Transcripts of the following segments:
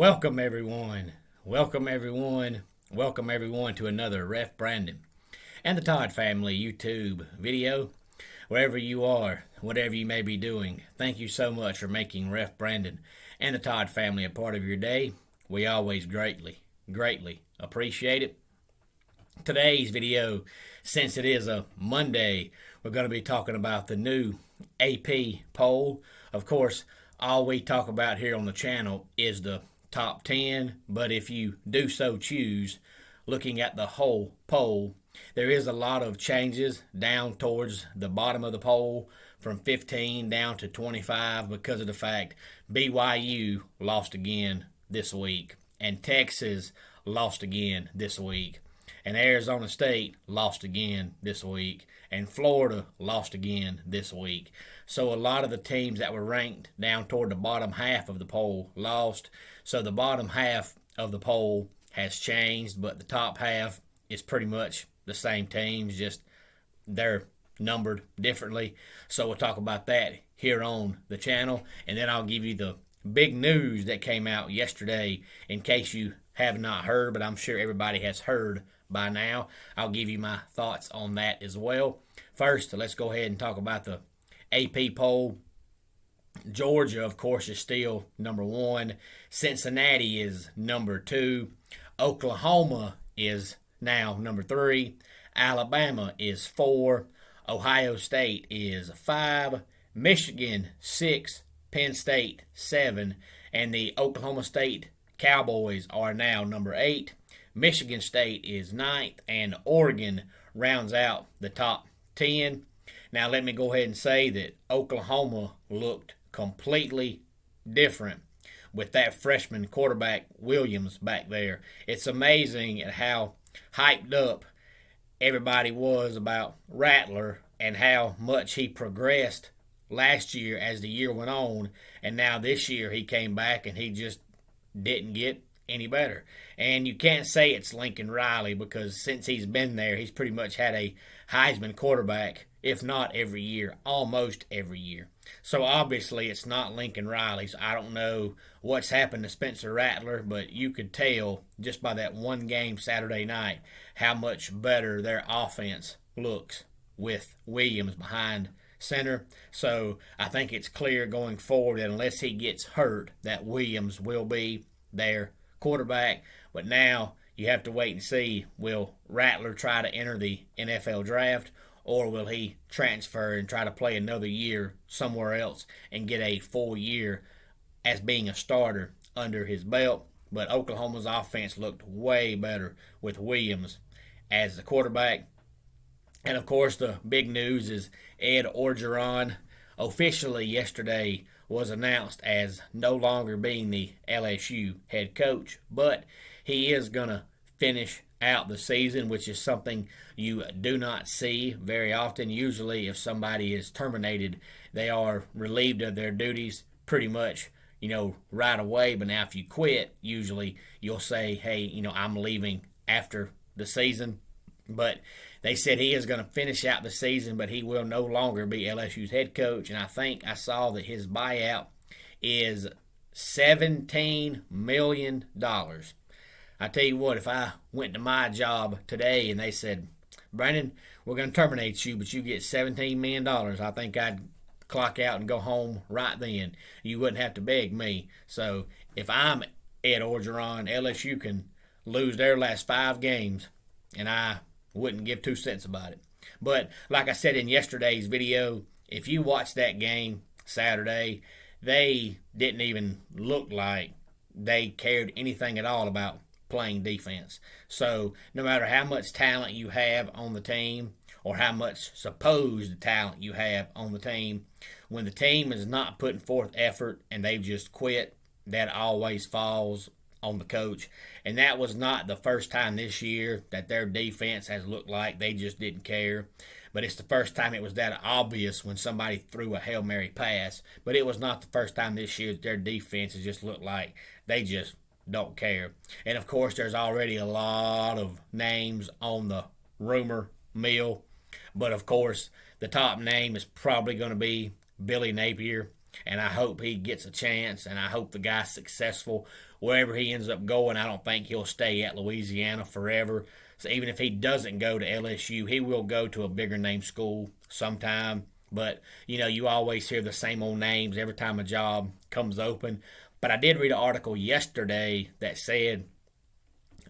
Welcome everyone. Welcome everyone. Welcome everyone to another Ref Brandon and the Todd family YouTube video. Wherever you are, whatever you may be doing, thank you so much for making Ref Brandon and the Todd family a part of your day. We always greatly appreciate it. Today's video, since it is a Monday, we're going to be talking about the new AP poll. Of course, all we talk about here on the channel is the top 10, but if you do so choose, looking at the whole poll, there is a lot of changes down towards the bottom of the poll from 15 down to 25 because of the fact BYU lost again this week, and Texas lost again this week, and Arizona State lost again this week, and Florida lost again this week. So a lot of the teams that were ranked down toward the bottom half of the poll lost. So the bottom half of the poll has changed, but the top half is pretty much the same teams, just they're numbered differently. So we'll talk about that here on the channel, and then I'll give you the big news that came out yesterday in case you have not heard, but I'm sure everybody has heard by now. I'll give you my thoughts on that as well. First, let's go ahead and talk about the AP poll. Georgia, of course, is still number 1. Cincinnati is number 2. Oklahoma is now number 3. Alabama is 4. Ohio State is 5. Michigan 6. Penn State 7. And the Oklahoma State Cowboys are now number 8. Michigan State is 9th. And Oregon rounds out the top 10. Now let me go ahead and say that Oklahoma looked completely different with that freshman quarterback Williams back there. It's amazing at how hyped up everybody was about Rattler and how much he progressed last year as the year went on, and now this year he came back and he just didn't get any better. And you can't say it's Lincoln Riley because since he's been there, he's pretty much had a Heisman quarterback, if not every year, almost every year. So obviously it's not Lincoln Riley's. I don't know what's happened to Spencer Rattler, but you could tell just by that one game Saturday night how much better their offense looks with Williams behind center. So I think it's clear going forward that unless he gets hurt, that Williams will be their quarterback. But now you have to wait and see, will Rattler try to enter the NFL draft, or will he transfer and try to play another year somewhere else and get a full year as being a starter under his belt? But Oklahoma's offense looked way better with Williams as the quarterback. And of course the big news is Ed Orgeron officially yesterday was announced as no longer being the LSU head coach, but he is going to finish out the season, which is something you do not see very often. Usually if somebody is terminated, they are relieved of their duties pretty much, right away. But now if you quit, usually you'll say, hey, I'm leaving after the season. But they said he is going to finish out the season, but he will no longer be LSU's head coach. And I think I saw that his buyout is $17 million. I tell you what, if I went to my job today and they said, Brandon, we're going to terminate you, but you get $17 million, I think I'd clock out and go home right then. You wouldn't have to beg me. So if I'm Ed Orgeron, LSU can lose their last 5 games, and I wouldn't give 2 cents about it. But like I said in yesterday's video, if you watch that game Saturday, they didn't even look like they cared anything at all about playing defense. So no matter how much talent you have on the team or how much supposed talent you have on the team, when the team is not putting forth effort and they've just quit, that always falls on the coach. And that was not the first time this year that their defense has looked like they just didn't care. But it's the first time it was that obvious when somebody threw a Hail Mary pass. But it was not the first time this year that their defense has just looked like they just don't care. And of course there's already a lot of names on the rumor mill. But of course the top name is probably going to be Billy Napier. And I hope he gets a chance, and I hope the guy's successful wherever he ends up going, I don't think he'll stay at Louisiana forever. So even if he doesn't go to LSU, he will go to a bigger name school sometime. But, you always hear the same old names every time a job comes open. But I did read an article yesterday that said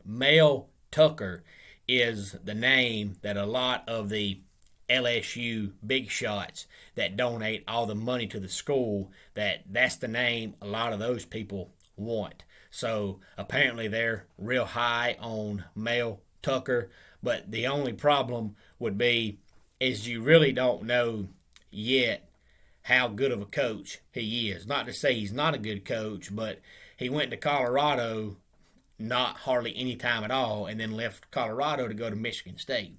Mel Tucker is the name that a lot of the LSU big shots that donate all the money to the school, that's the name a lot of those people want. So apparently they're real high on Mel Tucker, but the only problem would be is you really don't know yet how good of a coach he is. Not to say he's not a good coach, but he went to Colorado not hardly any time at all and then left Colorado to go to Michigan State.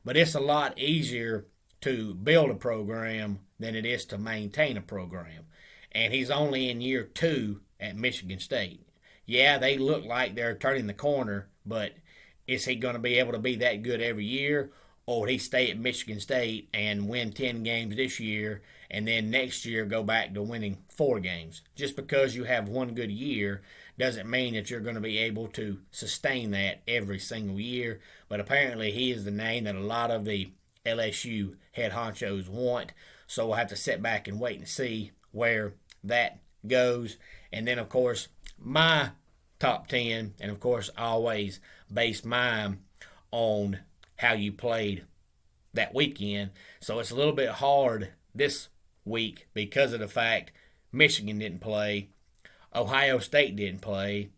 But it's a lot easier to build a program than it is to maintain a program. And he's only in year 2 at Michigan State. Yeah, they look like they're turning the corner, but is he going to be able to be that good every year? Or would he stay at Michigan State and win 10 games this year and then next year go back to winning 4 games? Just because you have one good year doesn't mean that you're going to be able to sustain that every single year. But apparently he is the name that a lot of the LSU head honchos want. So we'll have to sit back and wait and see where that goes. And then, of course, my top 10, and of course I always base mine on how you played that weekend. So it's a little bit hard this week because of the fact Michigan didn't play, Ohio State didn't play,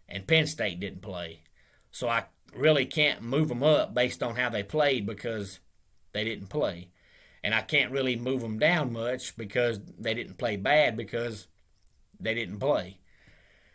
and Penn State didn't play. So I really can't move them up based on how they played because they didn't play. And I can't really move them down much because they didn't play bad because they didn't play.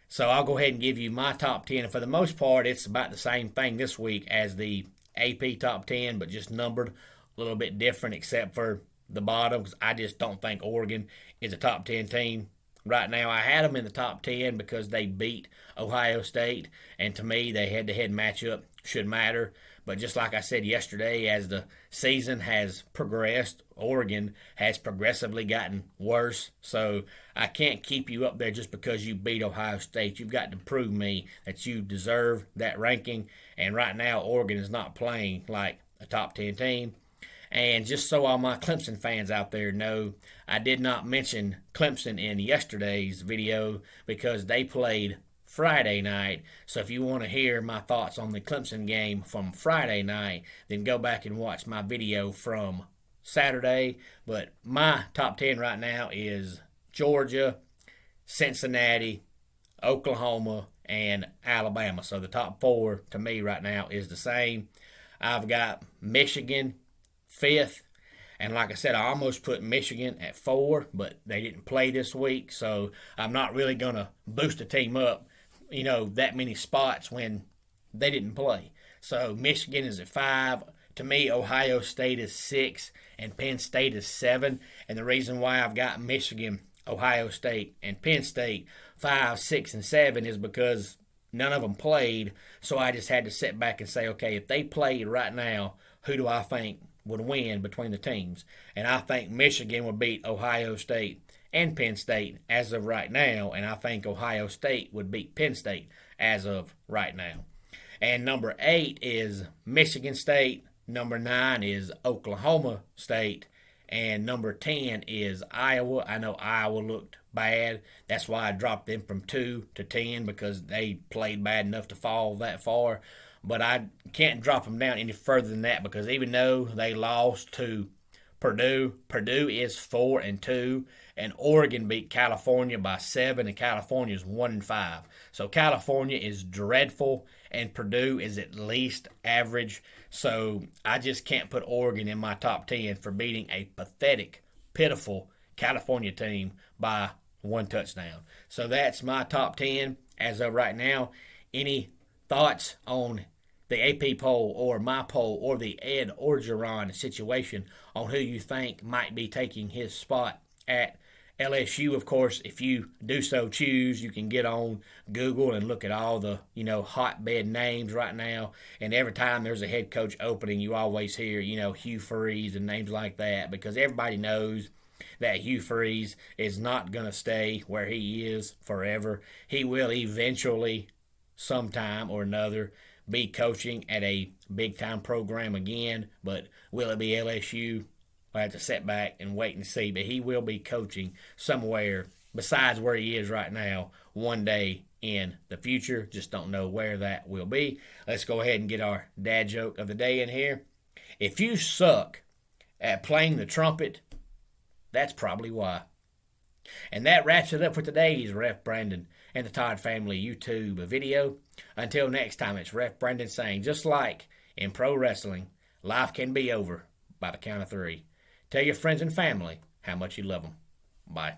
So I'll go ahead and give you my top 10. And for the most part, it's about the same thing this week as the AP top 10, but just numbered a little bit different except for the bottom, because I just don't think Oregon is a top 10 team right now. I had them in the top 10 because they beat Ohio State, and to me, the head-to-head matchup should matter. But just like I said yesterday, as the season has progressed, Oregon has progressively gotten worse. So I can't keep you up there just because you beat Ohio State. You've got to prove me that you deserve that ranking. And right now, Oregon is not playing like a top 10 team. And just so all my Clemson fans out there know, I did not mention Clemson in yesterday's video because they played Friday night. So if you want to hear my thoughts on the Clemson game from Friday night, then go back and watch my video from Saturday. But my top 10 right now is Georgia, Cincinnati, Oklahoma, and Alabama. So the top 4 to me right now is the same. I've got Michigan 5th. And like I said, I almost put Michigan at 4, but they didn't play this week. So I'm not really going to boost the team up, that many spots when they didn't play. So Michigan is at 5. To me, Ohio State is 6 and Penn State is 7. And the reason why I've got Michigan, Ohio State, and Penn State 5, 6, and 7 is because none of them played. So I just had to sit back and say, okay, if they played right now, who do I think would win between the teams? And I think Michigan would beat Ohio State and Penn State as of right now, and I think Ohio State would beat Penn State as of right now. And number 8 is Michigan State, number 9 is Oklahoma State, and number 10 is Iowa. I know Iowa looked bad. That's why I dropped them from 2 to 10 because they played bad enough to fall that far. But I can't drop them down any further than that because even though they lost to Purdue is 4-2, and Oregon beat California by 7, and California is 1-5. So California is dreadful, and Purdue is at least average. So I just can't put Oregon in my top 10 for beating a pathetic, pitiful California team by 1 touchdown. So that's my top 10 as of right now. Any thoughts on the AP poll or my poll or the Ed Orgeron situation on who you think might be taking his spot at LSU? Of course, if you do so choose, you can get on Google and look at all the, hotbed names right now. And every time there's a head coach opening, you always hear, Hugh Freeze and names like that because everybody knows that Hugh Freeze is not going to stay where he is forever. He will eventually, sometime or another, be coaching at a big-time program again, but will it be LSU? We'll have to sit back and wait and see, but he will be coaching somewhere besides where he is right now one day in the future. Just don't know where that will be. Let's go ahead and get our dad joke of the day in here. If you suck at playing the trumpet, that's probably why. And that wraps it up for today's Ref Brandon and the Todd Family YouTube video. Until next time, it's Ref Brandon saying, just like in pro wrestling, life can be over by the count of 3. Tell your friends and family how much you love them. Bye.